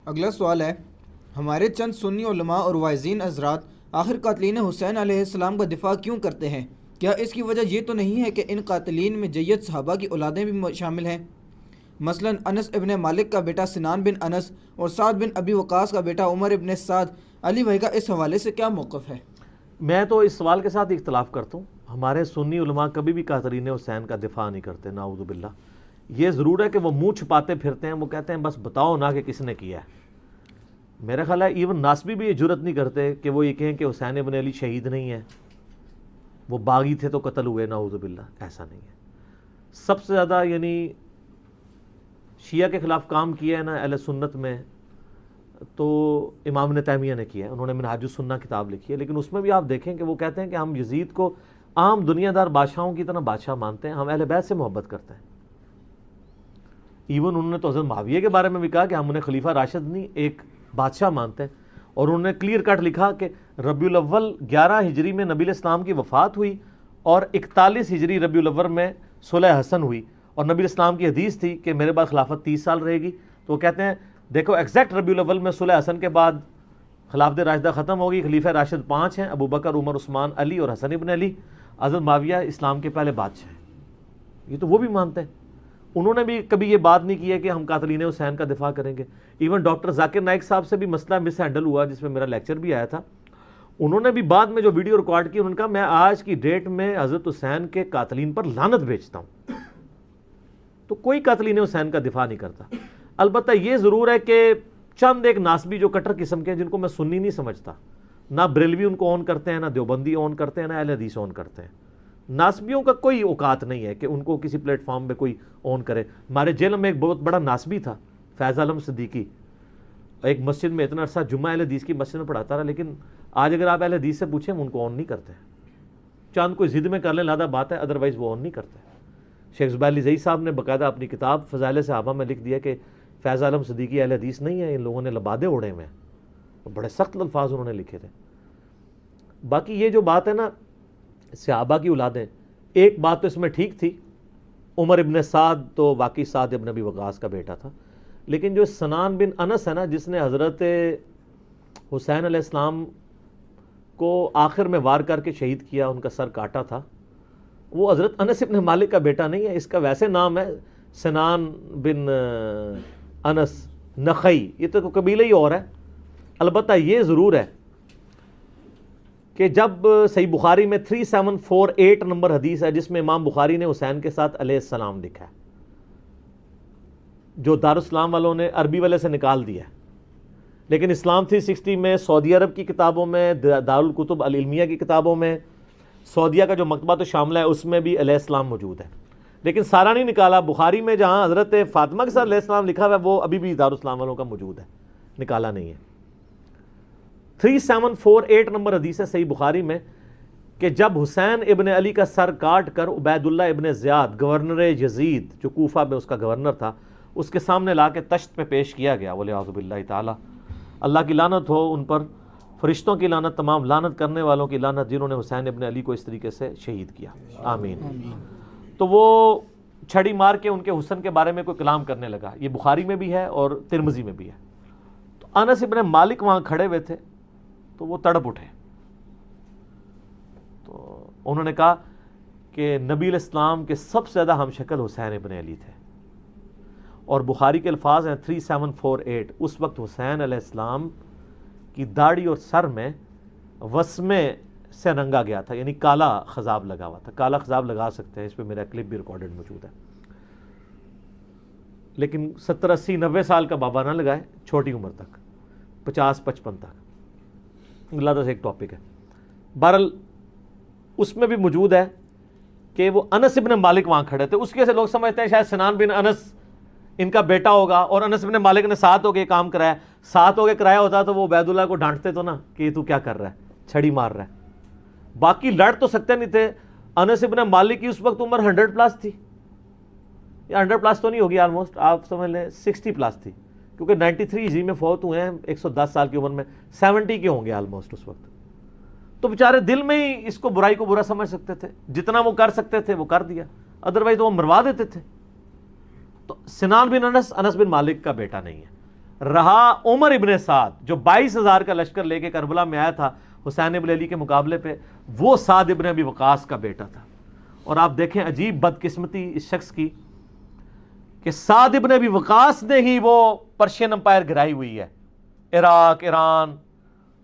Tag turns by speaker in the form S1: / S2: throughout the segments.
S1: اگلا سوال ہے، ہمارے چند سنی علماء اور واعظین حضرات آخر قاتلین حسین علیہ السلام کا دفاع کیوں کرتے ہیں؟ کیا اس کی وجہ یہ تو نہیں ہے کہ ان قاتلین میں جید صحابہ کی اولادیں بھی شامل ہیں؟ مثلا انس ابن مالک کا بیٹا سنان بن انس اور سعد بن ابی وقاص کا بیٹا عمر ابن سعد۔ علی بھائی کا اس حوالے سے کیا موقف ہے؟
S2: میں تو اس سوال کے ساتھ اختلاف کرتا ہوں۔ ہمارے سنی علماء کبھی بھی قاتلین حسین کا دفاع نہیں کرتے، نعوذ باللہ۔ یہ ضرور ہے کہ وہ منہ چھپاتے پھرتے ہیں، وہ کہتے ہیں بس بتاؤ نا کہ کس نے کیا ہے۔ میرا خیال ہے ایون ناسبی بھی یہ جرت نہیں کرتے کہ وہ یہ کہیں کہ حسین ابن علی شہید نہیں ہے، وہ باغی تھے تو قتل ہوئے، نعوذ باللہ۔ ایسا نہیں ہے۔ سب سے زیادہ یعنی شیعہ کے خلاف کام کیا ہے نا اہل سنت میں، تو امام ابن تیمیہ نے کیا ہے۔ انہوں نے منہاج السنہ کتاب لکھی ہے، لیکن اس میں بھی آپ دیکھیں کہ وہ کہتے ہیں کہ ہم یزید کو عام دنیا دار بادشاہوں کی طرح بادشاہ مانتے ہیں، ہم اہل بیت سے محبت کرتے ہیں۔ ایون انہوں نے تو حضرت معاویہ کے بارے میں بھی کہا کہ ہم انہیں خلیفہ راشد نہیں ایک بادشاہ مانتے ہیں، اور انہوں نے کلیئر کٹ لکھا کہ ربیع الاول 11 ہجری میں نبی اسلام کی وفات ہوئی اور 41 ہجری ربیع الاول میں صلح حسن ہوئی، اور نبی اسلام کی حدیث تھی کہ میرے بعد خلافت 30 سال رہے گی۔ تو وہ کہتے ہیں دیکھو ایگزیکٹ ربیع الاول میں صلح حسن کے بعد خلافت راشدہ ختم ہوگی، خلیفہ راشد 5 ہیں، ابو بکر، عمر، عثمان، علی اور حسن ابن علی۔ حضرت معاویہ اسلام کے پہلے بادشاہ ہیں، یہ تو وہ بھی مانتے ہیں۔ انہوں نے بھی کبھی یہ بات نہیں کی ہے کہ ہم قاتلین حسین کا دفاع کریں گے۔ ایون ڈاکٹر ذاکر نائک صاحب سے بھی مسئلہ مس ہینڈل ہوا، جس میں میرا لیکچر بھی آیا تھا۔ انہوں نے بھی بعد میں جو ویڈیو ریکارڈ کی، انہوں نے کہا میں آج کی ڈیٹ میں حضرت حسین کے قاتلین پر لعنت بھیجتا ہوں۔ تو کوئی قاتلین حسین کا دفاع نہیں کرتا۔ البتہ یہ ضرور ہے کہ چند ایک ناسبی جو کٹر قسم کے ہیں، جن کو میں سنی نہیں سمجھتا، نہ بریلوی ان کو اون کرتے ہیں، نہ دیوبندی اون کرتے ہیں، نہ اہل حدیث اون کرتے ہیں۔ ناسبیوں کا کوئی اوقات نہیں ہے کہ ان کو کسی پلیٹ فارم پہ کوئی اون کرے۔ ہمارے جیل میں ایک بہت بڑا ناسبی تھا، فیض عالم صدیقی، ایک مسجد میں اتنا عرصہ جمعہ اہل حدیث کی مسجد میں پڑھاتا رہا، لیکن آج اگر آپ اہل حدیث سے پوچھیں ان کو اون نہیں کرتے۔ چاند کوئی ضد میں کر لیں لادہ بات ہے، ادروائز وہ اون نہیں کرتے۔ شیخ زبیر علی زئی صاحب نے باقاعدہ اپنی کتاب فضائل صحابہ میں لکھ دیا کہ فیض عالم صدیقی اہل حدیث نہیں ہے، ان لوگوں نے لبادے اڑے ہوئے ہیں۔ بڑے سخت الفاظ انہوں نے لکھے تھے۔ باقی یہ جو بات ہے نا صحابہ کی اولادیں، ایک بات تو اس میں ٹھیک تھی، عمر ابن سعد تو واقعی سعد ابن ابی وقاص کا بیٹا تھا، لیکن جو سنان بن انس ہے نا، جس نے حضرت حسین علیہ السلام کو آخر میں وار کر کے شہید کیا، ان کا سر کاٹا تھا، وہ حضرت انس ابن مالک کا بیٹا نہیں ہے۔ اس کا ویسے نام ہے سنان بن انس نخعی، یہ تو قبیلہ ہی اور ہے۔ البتہ یہ ضرور ہے کہ جب صحیح بخاری میں 3748 نمبر حدیث ہے، جس میں امام بخاری نے حسین کے ساتھ علیہ السلام لکھا ہے، جو دارالاسلام والوں نے عربی والے سے نکال دیا ہے، لیکن اسلام 360 میں، سعودی عرب کی کتابوں میں، دارالکتب العلمیہ کی کتابوں میں، سعودیہ کا جو مکتبہ تو شاملہ ہے اس میں بھی علیہ السلام موجود ہے، لیکن سارا نہیں نکالا۔ بخاری میں جہاں حضرت فاطمہ کے ساتھ علیہ السلام لکھا ہوا ہے، وہ ابھی بھی دارالاسلام والوں کا موجود ہے، نکالا نہیں ہے۔ 3748 نمبر حدیث ہے صحیح بخاری میں کہ جب حسین ابن علی کا سر کاٹ کر عبید اللہ ابن زیاد گورنر یزید، جو کوفہ میں اس کا گورنر تھا، اس کے سامنے لا کے تشت پہ پیش کیا گیا، وَلِعَاذُ بِاللَّهِ تعالی، اللہ کی لعنت ہو ان پر، فرشتوں کی لعنت، تمام لعنت کرنے والوں کی لعنت، جنہوں نے حسین ابن علی کو اس طریقے سے شہید کیا، آمین۔ تو وہ چھڑی مار کے ان کے حسن کے بارے میں کوئی کلام کرنے لگا۔ یہ بخاری میں بھی ہے اور ترمذی میں بھی ہے۔ تو انس ابن مالک وہاں کھڑے ہوئے تھے، تو وہ تڑپ اٹھے، تو انہوں نے کہا کہ نبی علیہ السلام کے سب سے زیادہ ہم شکل حسین ابن علی تھے، اور بخاری کے الفاظ ہیں 3748، اس وقت حسین علیہ السلام کی داڑھی اور سر میں وسمے سے رنگا گیا تھا، یعنی کالا خضاب لگا ہوا تھا۔ کالا خضاب لگا سکتے ہیں، اس پہ میرا کلپ بھی ریکارڈڈ موجود ہے، لیکن 70 80 90 سال کا بابا نہ لگائے، چھوٹی عمر تک، 50 55 تک، اللہ سے ایک ٹاپک ہے۔ بہرحال اس میں بھی موجود ہے کہ وہ انس ابن مالک وہاں کھڑے تھے، اس کی وجہ سے لوگ سمجھتے ہیں شاید سنان بن انس ان کا بیٹا ہوگا، اور انس ابن مالک نے ساتھ ہو کے کام کرایا۔ ساتھ ہو کے کرایا ہوتا تو وہ عبید اللہ کو ڈانٹتے تو نا کہ تو کیا کر رہا ہے، چھڑی مار رہا ہے۔ باقی لڑ تو سکتے نہیں تھے۔ انس ابن مالک کی اس وقت عمر 100 پلس تھی، یا 100 پلس تو نہیں ہوگی، آلموسٹ آپ سمجھ لیں 60 پلس تھی، کیونکہ 93 ہجری میں فوت ہوئے ہیں 110 سال کی عمر میں، 70 کے ہوں گے آلموسٹ اس وقت۔ تو بیچارے دل میں ہی اس کو برائی کو برا سمجھ سکتے تھے، جتنا وہ کر سکتے تھے وہ کر دیا، ادروائز وہ مروا دیتے تھے۔ تو سنان بن انس انس بن مالک کا بیٹا نہیں ہے۔ رہا عمر ابن سعد جو 22,000 کا لشکر لے کے کربلا میں آیا تھا حسین ابن علی کے مقابلے پہ، وہ سعد ابن ابی وقاص کا بیٹا تھا۔ اور آپ دیکھیں عجیب بدقسمتی اس شخص کی کہ سعد ابن ابی وقاص نے ہی وہ پرشین امپائر گرائی ہوئی ہے، عراق، ایران،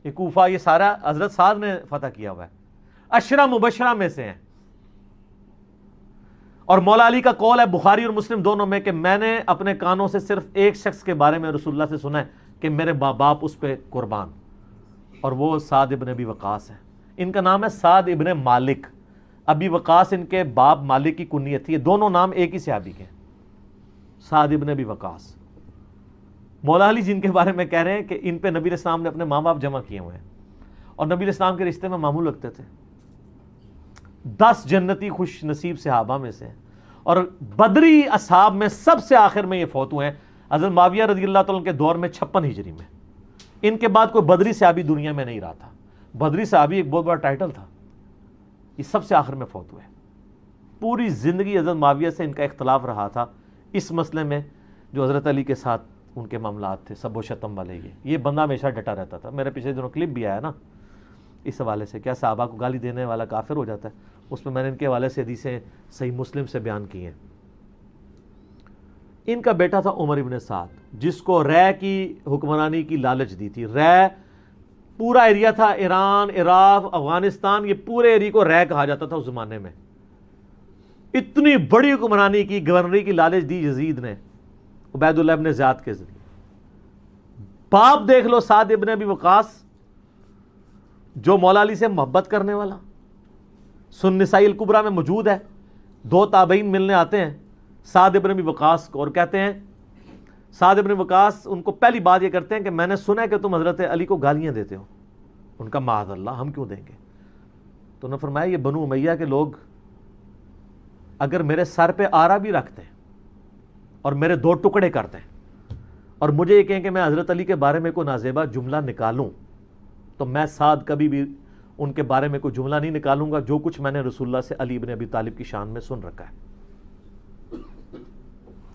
S2: یہ کوفہ، یہ سارا حضرت سعد نے فتح کیا ہوا ہے، عشرہ مبشرہ میں سے ہیں۔ اور مولا علی کا قول ہے بخاری اور مسلم دونوں میں کہ میں نے اپنے کانوں سے صرف ایک شخص کے بارے میں رسول اللہ سے سنا ہے کہ میرے ماں باپ اس پہ قربان، اور وہ سعد ابن ابی وقاص ہے۔ ان کا نام ہے سعد ابن مالک، ابی وقاص ان کے باپ مالک کی کنیت تھی، یہ دونوں نام ایک ہی صحابی کے ہیں، سعد ابن ابی وقاص۔ مولا علی جن کے بارے میں کہہ رہے ہیں کہ ان پہ نبی علیہ السلام نے اپنے ماں باپ جمع کیے ہوئے ہیں، اور نبی علیہ السلام کے رشتے میں معمول رکھتے تھے۔ 10 جنتی خوش نصیب صحابہ میں سے، اور بدری اصحاب میں سب سے آخر میں یہ فوت ہوئے ہیں حضرت معاویہ رضی اللہ تعالیٰ کے دور میں 56 ہجری میں۔ ان کے بعد کوئی بدری صحابی دنیا میں نہیں رہا تھا۔ بدری صحابی ایک بہت بڑا ٹائٹل تھا، یہ سب سے آخر میں فوت ہوئے۔ پوری زندگی حضرت معاویہ سے ان کا اختلاف رہا تھا اس مسئلے میں جو حضرت علی کے ساتھ ان کے معاملات تھے، سب و شتم والے۔ یہ بندہ ہمیشہ ڈٹا رہتا تھا۔ میرے پچھلے دنوں کلپ بھی آیا نا اس حوالے سے، کیا صحابہ کو گالی دینے والا کافر ہو جاتا ہے، اس میں نے ان کے حوالے سے حدیثیں صحیح مسلم سے بیان کی ہیں۔ ان کا بیٹا تھا عمر ابن سعد، جس کو رے کی حکمرانی کی لالچ دی تھی۔ رے پورا ایریا تھا، ایران، عراق، افغانستان، یہ پورے ایریا کو رے کہا جاتا تھا اس زمانے میں۔ اتنی بڑی حکمرانی کی، گورنری کی لالچ دی یزید نے عبید اللہ ابن زیاد کے ذریعے۔ باپ دیکھ لو سعد ابن ابی وقاص، جو مولا علی سے محبت کرنے والا، سن نسائی الکبریٰ میں موجود ہے۔ 2 تابعین ملنے آتے ہیں سعد ابن ابی وقاص کو اور کہتے ہیں، سعد ابن وقاص ان کو پہلی بات یہ کرتے ہیں کہ میں نے سنا ہے کہ تم حضرت علی کو گالیاں دیتے ہو۔ ان کا معاذ اللہ، ہم کیوں دیں گے؟ تو انہوں نے فرمایا یہ بنو امیہ کے لوگ اگر میرے سر پہ آرا بھی رکھتے ہیں اور میرے 2 ٹکڑے کرتے ہیں اور مجھے یہ کہیں کہ میں حضرت علی کے بارے میں کوئی نازیبہ جملہ نکالوں، تو میں سعد کبھی بھی ان کے بارے میں کوئی جملہ نہیں نکالوں گا جو کچھ میں نے رسول اللہ سے علی ابن ابی طالب کی شان میں سن رکھا ہے۔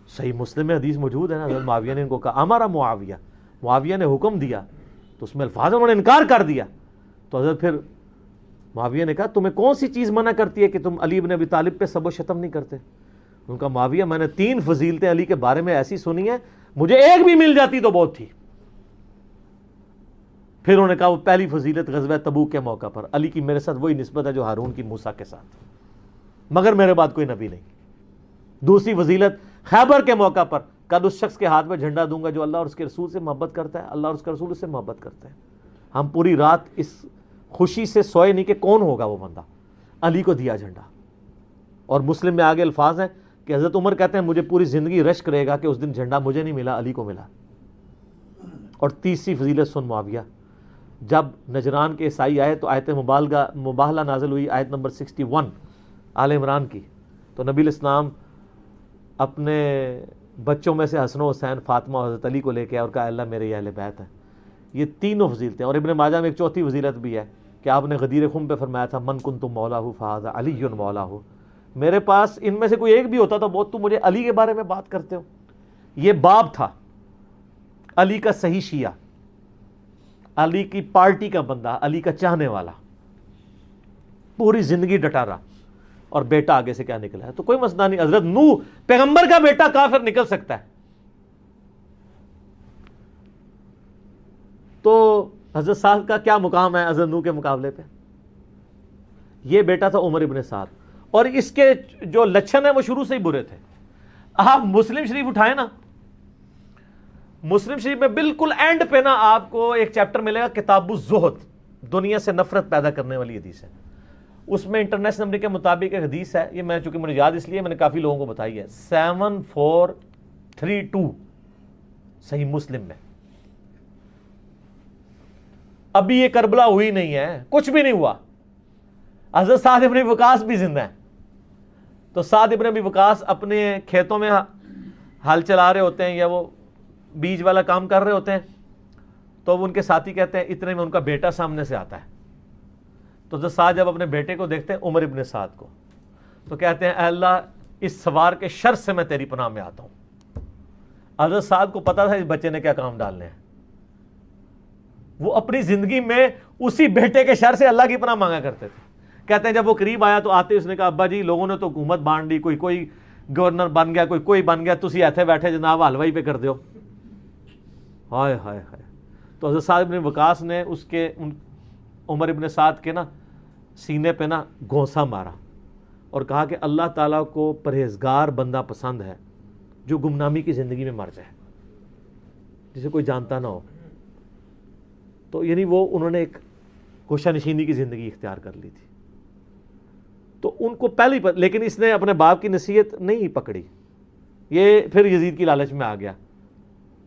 S2: صحیح مسلم میں حدیث موجود ہے نا، حضرت معاویہ نے ان کو کہا ہمارا معاویہ، معاویہ نے حکم دیا، تو اس میں الفاظ انہوں نے انکار کر دیا۔ تو حضرت پھر معاویہ نے کہا تمہیں کون سی چیز منع کرتی ہے کہ تم علی ابن ابی طالب پہ سب و شتم نہیں کرتے؟ ان کا معاویہ میں نے 3 فضیلتیں علی کے بارے میں ایسی سنی ہیں، مجھے ایک بھی مل جاتی تو بہت تھی۔ پھر انہوں نے کہا وہ پہلی فضیلت غزوہ تبوک کے موقع پر علی کی میرے ساتھ وہی نسبت ہے جو ہارون کی موسیٰ کے ساتھ، مگر میرے بعد کوئی نبی نہیں۔ دوسری فضیلت خیبر کے موقع پر کل اس شخص کے ہاتھ میں جھنڈا دوں گا جو اللہ اور اس کے رسول سے محبت کرتا ہے، اللہ اور اس کے رسول سے محبت کرتے ہیں۔ ہم پوری رات اس خوشی سے سوئے نہیں کہ کون ہوگا وہ بندہ، علی کو دیا جھنڈا۔ اور مسلم میں آگے الفاظ ہیں کہ حضرت عمر کہتے ہیں مجھے پوری زندگی رشک رہے گا کہ اس دن جھنڈا مجھے نہیں ملا، علی کو ملا۔ اور تیسری فضیلت سن معاویہ، جب نجران کے عیسائی آئے تو آیت مباہلہ نازل ہوئی، آیت نمبر 61 آل عمران کی، تو نبی الاسلام اپنے بچوں میں سے حسن و حسین، فاطمہ اور حضرت علی کو لے کے اور کہا اللہ میرے یہ اہل بیت ہیں۔ یہ تینوں فضیلتیں، اور ابن ماجہ میں ایک چوتھی فضیلت بھی ہے کہ آپ نے غدیر خم پہ فرمایا تھا من کنت مولاہ فہذا علی مولاہ، میرے پاس ان میں سے کوئی ایک بھی ہوتا تو بہت تم مجھے علی کے بارے میں بات کرتے ہو۔ یہ باپ تھا علی کا صحیح شیعہ، علی کی پارٹی کا بندہ، علی کا چاہنے والا، پوری زندگی ڈٹا رہا، اور بیٹا آگے سے کیا نکلا ہے تو کوئی مسئلہ نہیں۔ حضرت نوح پیغمبر کا بیٹا کافر نکل سکتا ہے، تو حضرت سعد کا کیا مقام ہے حضرت نوح کے مقابلے پہ؟ یہ بیٹا تھا عمر ابن سعد، اور اس کے جو لچھن ہیں وہ شروع سے ہی برے تھے۔ آپ مسلم شریف اٹھائیں نا، مسلم شریف میں بالکل اینڈ پہ نا آپ کو ایک چیپٹر ملے گا کتاب الزہد، دنیا سے نفرت پیدا کرنے والی حدیث ہے۔ اس میں انٹرنیشنل نمبر کے مطابق ایک حدیث ہے، یہ میں چونکہ مجھے یاد اس لیے میں نے کافی لوگوں کو بتائی ہے، 7432 صحیح مسلم میں۔ ابھی یہ کربلا ہوئی نہیں ہے، کچھ بھی نہیں ہوا، حضرت سعد ابن وقاص بھی زندہ ہیں۔ تو سعد ابن ابی وقاص اپنے کھیتوں میں ہل چلا رہے ہوتے ہیں یا وہ بیج والا کام کر رہے ہوتے ہیں، تو وہ ان کے ساتھی کہتے ہیں اتنے میں ان کا بیٹا سامنے سے آتا ہے۔ تو حضرت سعد جب اپنے بیٹے کو دیکھتے ہیں عمر ابن سعد کو، تو کہتے ہیں اے اللہ اس سوار کے شر سے میں تیری پناہ میں آتا ہوں، حضرت سعد کو پتا تھا اس بچے نے کیا کام ڈالنے ہیں. وہ اپنی زندگی میں اسی بیٹے کے شر سے اللہ کی پناہ مانگا کرتے تھے. کہتے ہیں جب وہ قریب آیا تو آتے اس نے کہا ابا جی لوگوں نے تو حکومت بانٹ دی, کوئی گورنر بن گیا, کوئی بن گیا, تسی ایتھے بیٹھے جناب حلوائی پہ کر دیو. ہائے ہائے ہائے. تو حضرت سعد بن وقاص نے اس کے عمر ابن سعد کے نا سینے پہ نا گھونسا مارا اور کہا کہ اللہ تعالیٰ کو پرہیزگار بندہ پسند ہے جو گمنامی کی زندگی میں مر جائے, جسے کوئی جانتا نہ ہو. تو یعنی وہ انہوں نے ایک گوشہ نشینی کی زندگی اختیار کر لی تھی. تو ان کو پہلے ہی لیکن اس نے اپنے باپ کی نصیحت نہیں پکڑی, یہ پھر یزید کی لالچ میں آ گیا.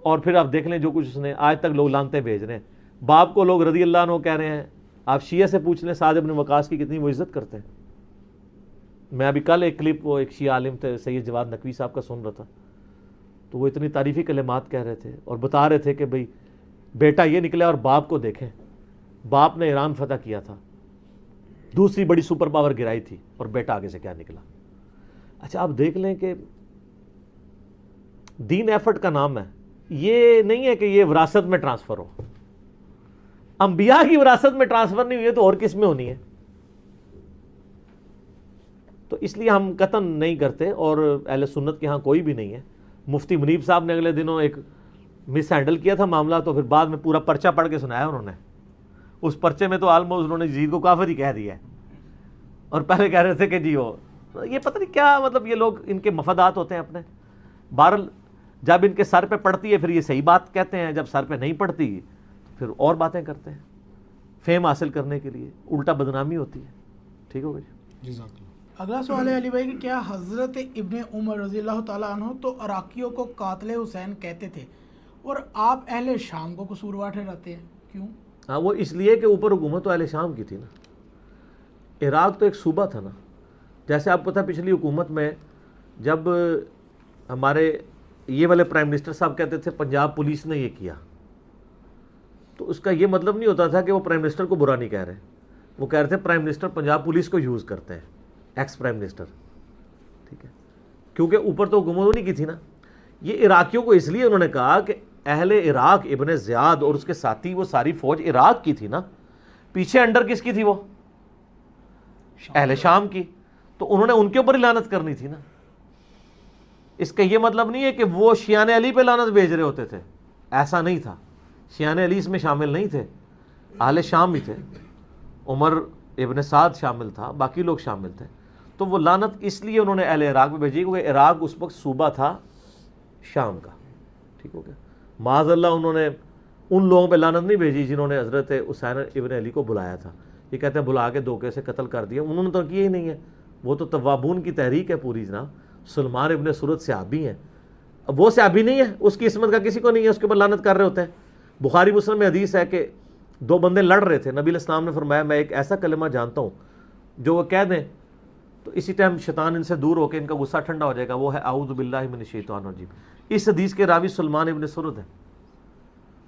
S2: اور پھر آپ دیکھ لیں جو کچھ اس نے آج تک لوگ لانتے بھیج رہے ہیں. باپ کو لوگ رضی اللہ عنہ کہہ رہے ہیں. آپ شیعہ سے پوچھ لیں سعد بن وقاص کی کتنی وہ عزت کرتے ہیں. میں ابھی کل ایک کلپ وہ ایک شیعہ عالم تھے سید جواد نقوی صاحب کا سن رہا تھا, تو وہ اتنی تعریفی کلمات کہہ رہے تھے اور بتا رہے تھے کہ بھئی بیٹا یہ نکلا اور باپ کو دیکھیں, باپ نے ایران فتح کیا تھا, دوسری بڑی سپر پاور گرائی تھی, اور بیٹا آگے سے کیا نکلا. اچھا آپ دیکھ لیں کہ دین ایفرٹ کا نام ہے, یہ نہیں ہے کہ یہ وراثت میں ٹرانسفر ہو. انبیاء کی وراثت میں ٹرانسفر نہیں ہوئی ہے تو اور کس میں ہونی ہے. تو اس لیے ہم قطعاً نہیں کرتے, اور اہل سنت کے ہاں کوئی بھی نہیں ہے. مفتی منیب صاحب نے اگلے دنوں ایک مس ہینڈل کیا تھا معاملہ, تو پھر بعد میں پورا پرچہ پڑھ کے سنایا انہوں نے. اس پرچے میں تو آلموسٹ انہوں نے یزید کو کافر ہی کہہ دیا ہے, اور پہلے کہہ رہے تھے کہ جی وہ یہ پتہ نہیں کیا, مطلب یہ لوگ ان کے مفادات ہوتے ہیں اپنے. بہرحال جب ان کے سر پہ پڑتی ہے پھر یہ صحیح بات کہتے ہیں, جب سر پہ نہیں پڑتی پھر اور باتیں کرتے ہیں فیم حاصل کرنے کے لیے, الٹا بدنامی ہوتی ہے. ٹھیک ہو گئی جی.
S3: اگلا سوال ہے علی بھائی کہ کیا حضرت ابن عمر رضی اللہ تعالیٰ عنہ تو عراقیوں کو قاتل حسین کہتے تھے, اور آپ اہل شام کو قصوروار ٹھہراتے ہیں, کیوں؟
S2: ہاں وہ اس لیے کہ اوپر حکومت تو اہل شام کی تھی نا. عراق تو ایک صوبہ تھا نا. جیسے آپ کو پتہ پچھلی حکومت میں جب ہمارے یہ والے پرائم منسٹر صاحب کہتے تھے پنجاب پولیس نے یہ کیا, تو اس کا یہ مطلب نہیں ہوتا تھا کہ وہ پرائم منسٹر کو برا نہیں کہہ رہے, وہ کہہ رہے تھے پرائم منسٹر پنجاب پولیس کو یوز کرتے ہیں, ایکس پرائم منسٹر. ٹھیک ہے, کیونکہ اوپر تو حکومت انہی کی تھی نا. یہ عراقیوں کو اس لیے انہوں نے کہا کہ اہل عراق ابن زیاد اور اس کے ساتھی وہ ساری فوج عراق کی تھی نا, پیچھے انڈر کس کی تھی, وہ اہل شام کی, تو انہوں نے ان کے اوپر ہی لعنت کرنی تھی نا. اس کا یہ مطلب نہیں ہے کہ وہ شیعان علی پہ لعنت بھیج رہے ہوتے تھے, ایسا نہیں تھا. شیعان علی اس میں شامل نہیں تھے, اہل شام ہی تھے. عمر ابن سعد شامل تھا, باقی لوگ شامل تھے. تو وہ لعنت اس لیے انہوں نے اہل عراق پہ بھیجی کیونکہ عراق اس وقت صوبہ تھا شام کا. ٹھیک ہو گیا. معاذ اللہ انہوں نے ان لوگوں پہ لعنت نہیں بھیجی جنہوں نے حضرت حسین ابن علی کو بلایا تھا. یہ کہتے ہیں بلا کے دھوکے سے قتل کر دیا, انہوں نے تو کیا ہی نہیں ہے. وہ تو توابون کی تحریک ہے پوری جناب. سلمان ابن سرد صحابی ہیں, وہ صحابی نہیں ہے, اس کی عصمت کا کسی کو نہیں ہے, اس کے اوپر لعنت کر رہے ہوتے ہیں. بخاری مسلم میں حدیث ہے کہ دو بندے لڑ رہے تھے, نبی علیہ السلام نے فرمایا میں ایک ایسا کلمہ جانتا ہوں جو وہ کہہ دیں تو اسی ٹائم شیطان ان سے دور ہو کے ان کا غصہ ٹھنڈا ہو جائے گا, وہ ہے اعوذ باللہ من الشیطان الرجیم. اس حدیث کے راوی سلمان ابن سرد ہیں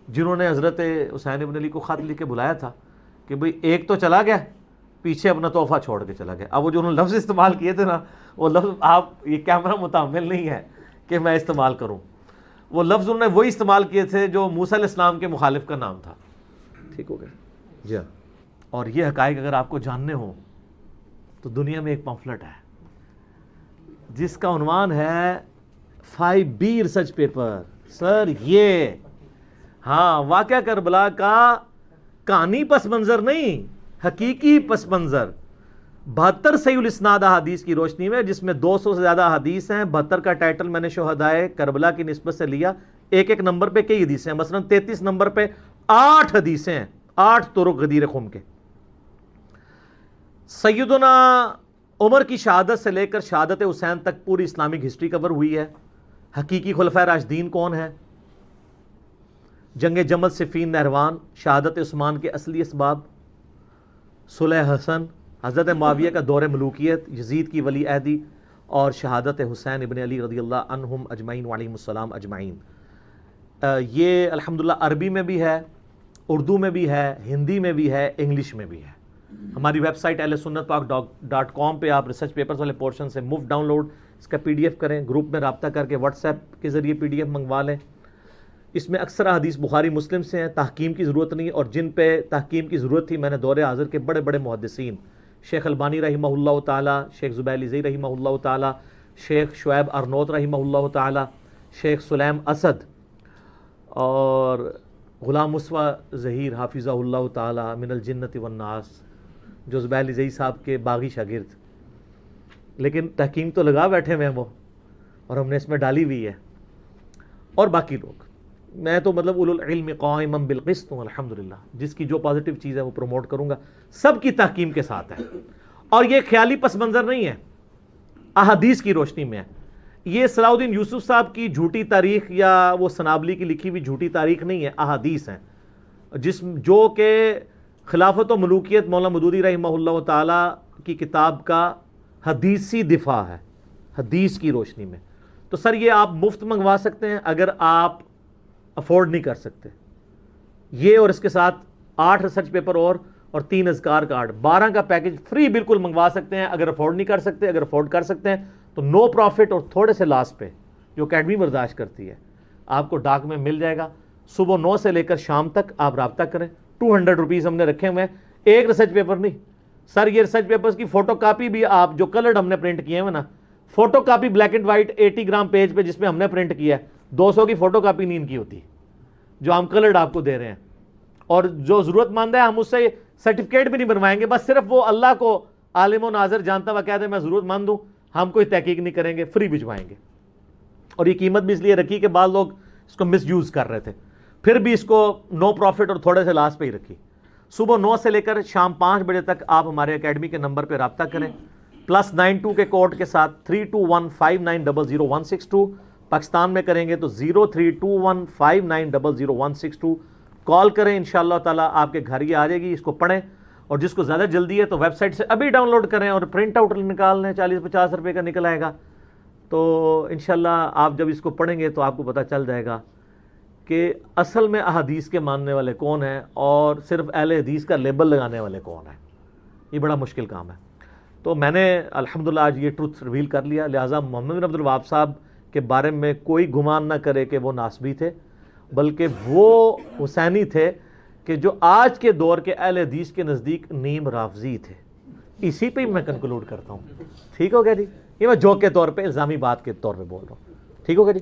S2: جنہوں نے حضرت حسین ابن علی کو خط لکھ کے بلایا تھا کہ بھئی ایک تو چلا گیا, پیچھے اپنا تحفہ چھوڑ کے چلا گیا. اب وہ جو انہوں نے لفظ استعمال کیے تھے نا, وہ لفظ آپ یہ کیمرہ متحمل نہیں ہے کہ میں استعمال کروں. وہ لفظ انہوں نے وہی استعمال کیے تھے جو موسیٰ علیہ السلام کے مخالف کا نام تھا. ٹھیک ہو گیا جی ہاں. اور یہ حقائق اگر آپ کو جاننے ہوں تو دنیا میں ایک پمفلٹ ہے جس کا عنوان ہے 5B ریسرچ پیپر. سر یہ ہاں واقعہ کربلا کا کہانی پس منظر نہیں, حقیقی پس منظر 72 صحیح الاسناد احادیث کی روشنی میں, جس میں 200 سے زیادہ حدیث ہیں. 72 کا ٹائٹل میں نے شہدائے کربلا کی نسبت سے لیا. ایک ایک نمبر پہ کئی حدیثیں ہیں, مثلا 33 نمبر پہ 8 حدیثیں ہیں, 8 طرق غدیر خم کے. سیدنا عمر کی شہادت سے لے کر شہادت حسین تک پوری اسلامک ہسٹری کور ہوئی ہے. حقیقی خلفائے راشدین کون ہیں, جنگ جمل صفین نہروان, شہادت عثمان کے اصلی اسباب, صلح حسن, حضرت معاویہ کا دور ملوکیت, یزید کی ولی عہدی, اور شہادت حسین ابن علی رضی اللہ عنہم اجمعین وعلیہم السلام اجمعین. یہ الحمدللہ عربی میں بھی ہے, اردو میں بھی ہے, ہندی میں بھی ہے, انگلش میں بھی ہے. ہماری ویب سائٹ ahlsunnatpak.com پہ آپ ریسرچ پیپرز والے پورشن سے مفت ڈاؤن لوڈ اس کا PDF کریں, گروپ میں رابطہ کر کے واٹس ایپ کے ذریعے PDF منگوا لیں. اس میں اکثر حدیث بخاری مسلم سے ہیں, تحکیم کی ضرورت نہیں, اور جن پہ تحکیم کی ضرورت تھی میں نے دور حاضر کے بڑے بڑے محدثین شیخ البانی رحمہ اللہ تعالی, شیخ زبیر علیزئی رحمہ اللہ تعالی, شیخ شعیب ارنوت رحمہ اللہ تعالی, شیخ سلیم اسد اور غلام مصطفیٰ ظہیر حافظہ اللہ تعالی من الجنت والناس, جو زبیر علیزئی صاحب کے باغی شاگرد, لیکن تحکیم تو لگا بیٹھے ہوئے ہیں وہ, اور ہم نے اس میں ڈالی ہوئی ہے. اور باقی لوگ, میں تو مطلب اولو العلم قائما بالقسط ہوں الحمدللہ, جس کی جو پازیٹیو چیز ہے وہ پروموٹ کروں گا, سب کی تحکیم کے ساتھ ہے. اور یہ خیالی پس منظر نہیں ہے, احادیث کی روشنی میں ہے. یہ صلاح الدین یوسف صاحب کی جھوٹی تاریخ یا وہ سنابلی کی لکھی ہوئی جھوٹی تاریخ نہیں ہے, احادیث ہیں جو کہ خلافت و ملوکیت مولانا مودودی رحمہ اللہ تعالی کی کتاب کا حدیثی دفاع ہے, حدیث کی روشنی میں. تو سر یہ آپ مفت منگوا سکتے ہیں اگر آپ افورڈ نہیں کر سکتے. یہ اور اس کے ساتھ 8 ریسرچ پیپر اور 3 اذکار کارڈ, 12 کا پیکج فری بالکل منگوا سکتے ہیں اگر افورڈ نہیں کر سکتے. اگر افورڈ کر سکتے ہیں تو نو پروفٹ اور تھوڑے سے لاس پہ جو اکیڈمی برداشت کرتی ہے آپ کو ڈاک میں مل جائے گا. صبح 9 سے لے کر شام تک آپ رابطہ کریں. 200 روپیز ہم نے رکھے ہوئے ہیں, ایک ریسرچ پیپر نہیں سر. یہ ریسرچ پیپرز کی فوٹو کاپی بھی آپ جو کلرڈ ہم نے پرنٹ کیے ہیں نا, photo copy black and white 80 gram page پہ جس میں ہم نے پرنٹ کیا ہے, 200 کی فوٹو کاپی نہیں ان کی ہوتی جو ہم کلرڈ آپ کو دے رہے ہیں. اور جو ضرورت مند ہے ہم اس سے سرٹیفکیٹ بھی نہیں بنوائیں گے, بس صرف وہ اللہ کو عالم و ناظر جانتا ہوا کہہ دے میں ضرورت مند ہوں, ہم کوئی تحقیق نہیں کریں گے, فری بھجوائیں گے. اور یہ قیمت بھی اس لیے رکھی کہ بعض لوگ اس کو مس یوز کر رہے تھے, پھر بھی اس کو نو پروفٹ اور تھوڑے سے لاس پہ ہی رکھی. صبح 9 سے لے کر شام 5 بجے تک آپ ہمارے اکیڈمی کے نمبر پہ رابطہ کریں, +92 کے کوڈ کے ساتھ 3215900162. پاکستان میں کریں گے تو 032159000162 کال کریں, انشاءاللہ تعالیٰ آپ کے گھر ہی آ جائے گی. اس کو پڑھیں, اور جس کو زیادہ جلدی ہے تو ویب سائٹ سے ابھی ڈاؤن لوڈ کریں اور پرنٹ آؤٹ نکال لیں, 40-50 روپے کا نکل آئے گا. تو انشاءاللہ آپ جب اس کو پڑھیں گے تو آپ کو پتہ چل جائے گا کہ اصل میں احادیث کے ماننے والے کون ہیں اور صرف اہل حدیث کا لیبل لگانے والے کون ہیں. یہ بڑا مشکل کام ہے. تو میں نے الحمدللہ آج یہ ٹروتھ ریویل کر لیا, لہٰذا محمد بن عبد الوہاب صاحب کے بارے میں کوئی گمان نہ کرے کہ وہ ناسبی تھے, بلکہ وہ حسینی تھے کہ جو آج کے دور کے اہل حدیث کے نزدیک نیم رافضی تھے. اسی پہ میں کنکلوڈ کرتا ہوں. ٹھیک ہو گیا جی, یہ میں جوک کے طور پہ الزامی بات کے طور پہ بول رہا ہوں. ٹھیک ہو گیا جی.